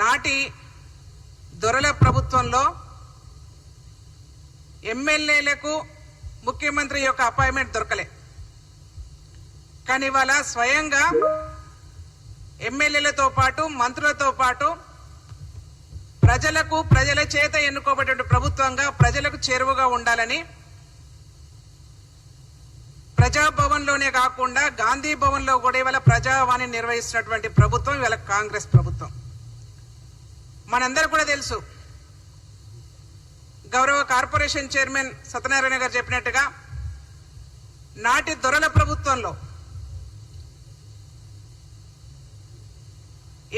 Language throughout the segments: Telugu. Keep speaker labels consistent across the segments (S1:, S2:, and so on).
S1: నాటి దొరల ప్రభుత్వంలో ఎమ్మెల్యేలకు ముఖ్యమంత్రి యొక్క అపాయింట్మెంట్ దొరకలే. కానీ ఇవాళ స్వయంగా ఎమ్మెల్యేలతో పాటు మంత్రులతో పాటు ప్రజలకు ప్రజల చేత ఎన్నుకోబడే ప్రభుత్వంగా ప్రజలకు చేరువగా ఉండాలని ప్రజాభవన్లోనే కాకుండా గాంధీ భవన్లో కూడా ఇవాళ ప్రజావాణి నిర్వహిస్తున్నటువంటి ప్రభుత్వం ఇవాళ కాంగ్రెస్ ప్రభుత్వం. మనందరూ కూడా తెలుసు, గౌరవ కార్పొరేషన్ చైర్మన్ సత్యనారాయణ గారు చెప్పినట్టుగా నాటి దొరల ప్రభుత్వంలో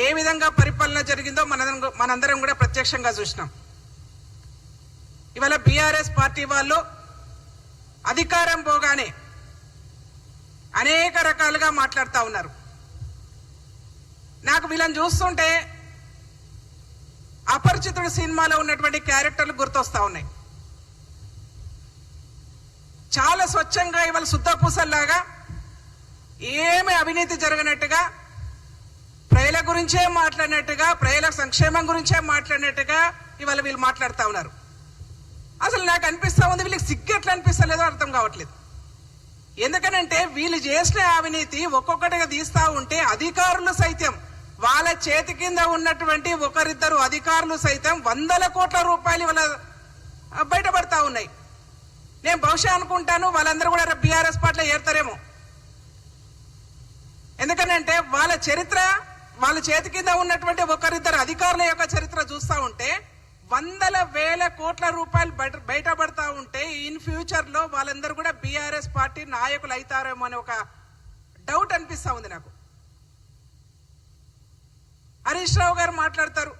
S1: ఏ విధంగా పరిపాలన జరిగిందో మనందరం కూడా ప్రత్యక్షంగా చూసినాం. ఇవాళ బీఆర్ఎస్ పార్టీ వాళ్ళు అధికారం పోగానే అనేక రకాలుగా మాట్లాడుతూ ఉన్నారు. నాకు వీళ్ళని చూస్తుంటే అపరిచితుడు సినిమాలో ఉన్నటువంటి క్యారెక్టర్లు గుర్తొస్తా ఉన్నాయి. చాలా స్వచ్ఛంగా ఇవాళ శుద్ధపూసల్లాగా ఏమి అవినీతి జరగనట్టుగా, ప్రజల గురించే మాట్లాడినట్టుగా, ప్రజల సంక్షేమం గురించే మాట్లాడినట్టుగా ఇవాళ వీళ్ళు మాట్లాడుతూ ఉన్నారు. అసలు నాకు అనిపిస్తా ఉంది, వీళ్ళకి సిగ్గు ఎట్లా అనిపిస్తలేదో అర్థం కావట్లేదు. ఎందుకనంటే వీళ్ళు చేసిన అవినీతి ఒక్కొక్కటిగా తీస్తా ఉంటే అధికారులు సైతం, వాళ్ళ చేతి కింద ఉన్నటువంటి ఒకరిద్దరు అధికారులు సైతం వందల కోట్ల రూపాయలు వాళ్ళ బయటపడతా ఉన్నాయి. నేను బహుశా అనుకుంటాను వాళ్ళందరూ కూడా బీఆర్ఎస్ పార్టీలో ఏర్తారేమో. ఎందుకనంటే వాళ్ళ చరిత్ర, వాళ్ళ చేతి కింద ఉన్నటువంటి ఒకరిద్దరు అధికారుల యొక్క చరిత్ర చూస్తా ఉంటే వందల వేల కోట్ల రూపాయలు బయటపడతా ఉంటే ఇన్ ఫ్యూచర్ లో వాళ్ళందరూ కూడా బీఆర్ఎస్ పార్టీ నాయకులు అవుతారేమో అని ఒక డౌట్ అనిపిస్తా ఉంది నాకు. హరీష్ రావు గారు మాట్లాడతారు,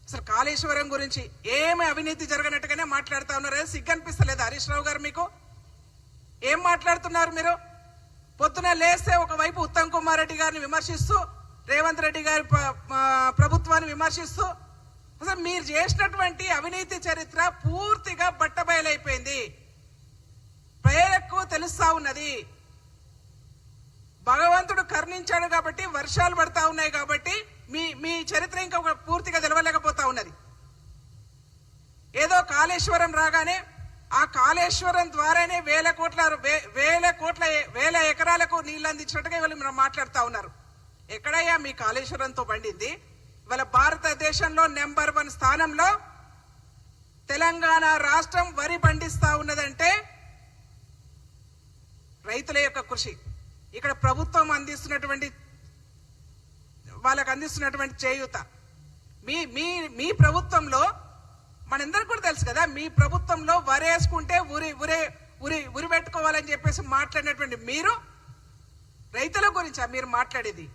S1: అసలు కాళేశ్వరం గురించి ఏమి అవినీతి జరగనట్టుగానే మాట్లాడుతా ఉన్నారు. సిగ్గు అనిపిస్తలేదు హరీష్ రావు గారు? మీకు ఏం మాట్లాడుతున్నారు మీరు? పొద్దున లేస్తే ఒకవైపు ఉత్తమ్ కుమార్ రెడ్డి గారిని విమర్శిస్తూ, రేవంత్ రెడ్డి గారి ప్రభుత్వాన్ని విమర్శిస్తూ, అసలు మీరు చేసినటువంటి అవినీతి చరిత్ర పూర్తిగా బట్టబయలైపోయింది. ప్రజలకు తెలుస్తా ఉన్నది. భగవంతుడు కరుణించాడు కాబట్టి వర్షాలు పడతా ఉన్నాయి కాబట్టి మీ చరిత్ర ఇంకా పూర్తిగా తెలవలేకపోతా ఉన్నది. ఏదో కాళేశ్వరం రాగానే ఆ కాళేశ్వరం ద్వారానే వేల ఎకరాలకు నీళ్లు అందించినట్టుగా వీళ్ళు మీరు మాట్లాడుతూ ఉన్నారు. ఎక్కడయ్యా మీ కాళేశ్వరంతో పండింది? ఇవాళ భారతదేశంలో నెంబర్ 1 స్థానంలో తెలంగాణ రాష్ట్రం వరి పండిస్తా ఉన్నదంటే రైతుల యొక్క కృషి. ఇక్కడ ప్రభుత్వం అందిస్తున్నటువంటి వాళ్ళకు అందిస్తున్నటువంటి చేయూత. మీ ప్రభుత్వంలో మనందరికీ కూడా తెలుసు కదా, మీ ప్రభుత్వంలో వరేసుకుంటే ఉరి పెట్టుకోవాలని చెప్పేసి మాట్లాడినటువంటి మీరు రైతుల గురించా మీరు మాట్లాడేది?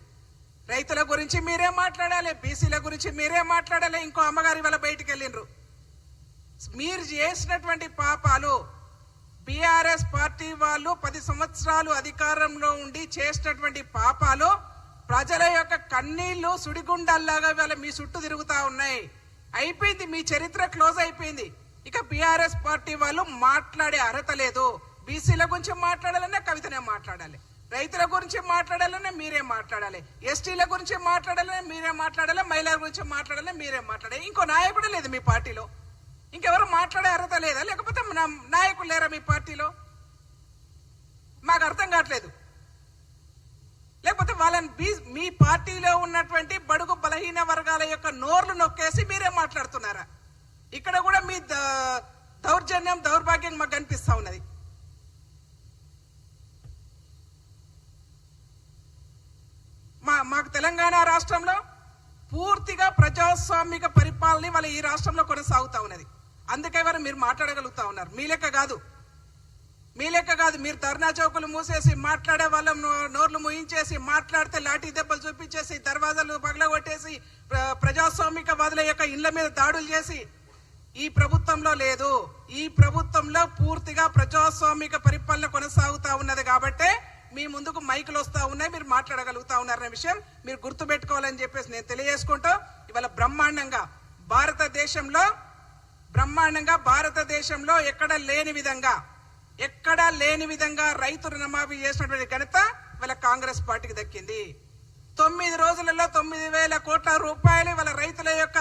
S1: రైతుల గురించి మీరే మాట్లాడాలి, బీసీల గురించి మీరే మాట్లాడాలి. ఇంకో అమ్మగారి వల్ల బయటికి వెళ్ళిండ్రు. మీరు చేసినటువంటి పాపాలు, బీఆర్ఎస్ పార్టీ వాళ్ళు 10 సంవత్సరాలు అధికారంలో ఉండి చేసినటువంటి పాపాలు ప్రజల యొక్క కన్నీళ్లు సుడిగుండాల్లాగా వాళ్ళ మీ చుట్టూ తిరుగుతా ఉన్నాయి. అయిపోయింది, మీ చరిత్ర క్లోజ్ అయిపోయింది. ఇక బీఆర్ఎస్ పార్టీ వాళ్ళు మాట్లాడే అర్హత లేదు. బీసీల గురించి మాట్లాడాలన్నా కవితనే మాట్లాడాలి, రైతుల గురించి మాట్లాడాలన్నా మీరే మాట్లాడాలి, ఎస్టీల గురించి మాట్లాడాలన్నా మీరే మాట్లాడాలి, మహిళల గురించి మాట్లాడాలి మీరే మాట్లాడాలి. ఇంకో నాయకుడే లేదు మీ పార్టీలో. ఇంకెవరు మాట్లాడే అర్హత లేదా? లేకపోతే నాయకులు లేరా మీ పార్టీలో? మాకు అర్థం కావట్లేదు. లేకపోతే వాళ్ళని మీ పార్టీలో ఉన్నటువంటి బడుగు బలహీన వర్గాల యొక్క నోర్లు నొక్కేసి మీరే మాట్లాడుతున్నారా? ఇక్కడ కూడా మీ దౌర్జన్యం, దౌర్భాగ్యం మాకు కనిపిస్తా ఉన్నది. మాకు తెలంగాణ రాష్ట్రంలో పూర్తిగా ప్రజాస్వామిక పరిపాలన వాళ్ళ ఈ రాష్ట్రంలో కొనసాగుతా ఉన్నది. అందుకే వారు మీరు మాట్లాడగలుగుతా ఉన్నారు. మీ లెక్క కాదు. మీరు ధర్నా చౌకులు మూసేసి మాట్లాడే వాళ్ళ నోర్లు ముయించేసి, మాట్లాడితే లాఠీ దెబ్బలు చూపించేసి, దర్వాజాలు పగలగొట్టేసి, ప్రజాస్వామిక వాదుల యొక్క ఇళ్ల మీద దాడులు చేసి ఈ ప్రభుత్వంలో లేదు. ఈ ప్రభుత్వంలో పూర్తిగా ప్రజాస్వామిక పరిపాలన కొనసాగుతా ఉన్నది. కాబట్టే మీ ముందుకు మైకులు వస్తా ఉన్నాయి, మీరు మాట్లాడగలుగుతా ఉన్నారనే విషయం మీరు గుర్తుపెట్టుకోవాలని చెప్పేసి నేను తెలియజేసుకుంటూ, ఇవాళ బ్రహ్మాండంగా భారతదేశంలో ఎక్కడా లేని విధంగా రైతు రుణమాఫీ చేసినటువంటి ఘనత ఇవాళ కాంగ్రెస్ పార్టీకి దక్కింది. 9 రోజులలో 9,000 కోట్ల రూపాయలు ఇవాళ రైతుల యొక్క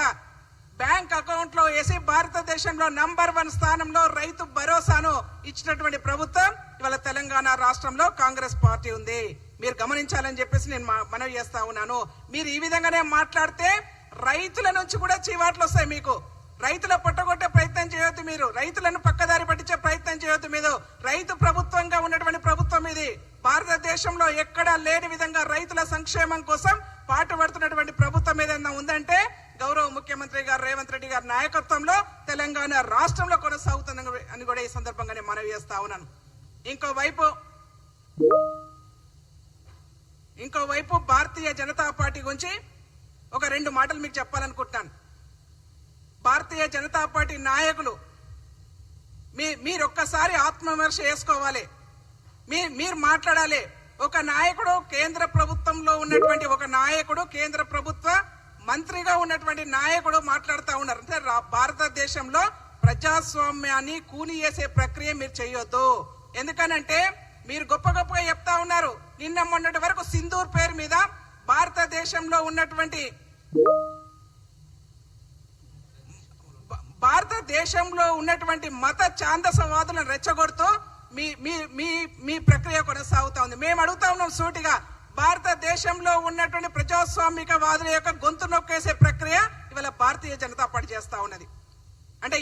S1: బ్యాంక్ అకౌంట్ లో వేసి భారతదేశంలో నంబర్ 1 స్థానంలో రైతు భరోసాను ఇచ్చినటువంటి ప్రభుత్వం ఇవాళ తెలంగాణ రాష్ట్రంలో కాంగ్రెస్ పార్టీ ఉంది. మీరు గమనించాలని చెప్పేసి నేను మనవి చేస్తా ఉన్నాను. మీరు ఈ విధంగానే మాట్లాడితే రైతుల నుంచి కూడా చీవాట్లు వస్తాయి. మీకు రైతుల పొట్టగొట్టే ప్రయత్నం చేయొద్దు. మీరు రైతులను పక్కదారి పట్టించే ప్రయత్నం చేయొద్దు. మీరు రైతు ప్రభుత్వంగా ఉన్నటువంటి ప్రభుత్వం ఇది. భారతదేశంలో ఎక్కడా లేని విధంగా రైతుల సంక్షేమం కోసం పాటుపడుతున్నటువంటి ప్రభుత్వం ఏదైనా ఉందంటే గౌరవ ముఖ్యమంత్రి గారు రేవంత్ రెడ్డి గారి నాయకత్వంలో తెలంగాణ రాష్ట్రంలో కొనసాగుతుందని అని కూడా ఈ సందర్భంగా నేను మనవి చేస్తా ఉన్నాను. ఇంకోవైపు భారతీయ జనతా పార్టీ గురించి ఒక 2 మాటలు మీకు చెప్పాలనుకుంటున్నాను. భారతీయ జనతా పార్టీ నాయకులు మీరు ఒక్కసారి ఆత్మవిమర్శ చేసుకోవాలి. మీరు మాట్లాడాలి. ఒక నాయకుడు కేంద్ర ప్రభుత్వంలో ఉన్నటువంటి ఒక నాయకుడు కేంద్ర ప్రభుత్వ మంత్రిగా ఉన్నటువంటి నాయకుడు మాట్లాడుతూ ఉన్నారు. అంటే భారతదేశంలో ప్రజాస్వామ్యాన్ని కూని చేసే ప్రక్రియ మీరు చేయొద్దు. ఎందుకనంటే మీరు గొప్పగా చెప్తా ఉన్నారు. నిన్న మొన్నటి వరకు సింధూర్ పేరు మీద భారతదేశంలో ఉన్నటువంటి మత ఛాందసవాదులను రెచ్చగొడుతూ మీ ప్రక్రియ కొనసాగుతా ఉంది. మేము అడుగుతా ఉన్నాం సూటిగా, భారతదేశంలో ఉన్నటువంటి ప్రజాస్వామిక వాదుల యొక్క గొంతు నొక్కేసే ప్రక్రియ ఇవాళ భారతీయ జనతా పార్టీ చేస్తా ఉన్నది. అంటే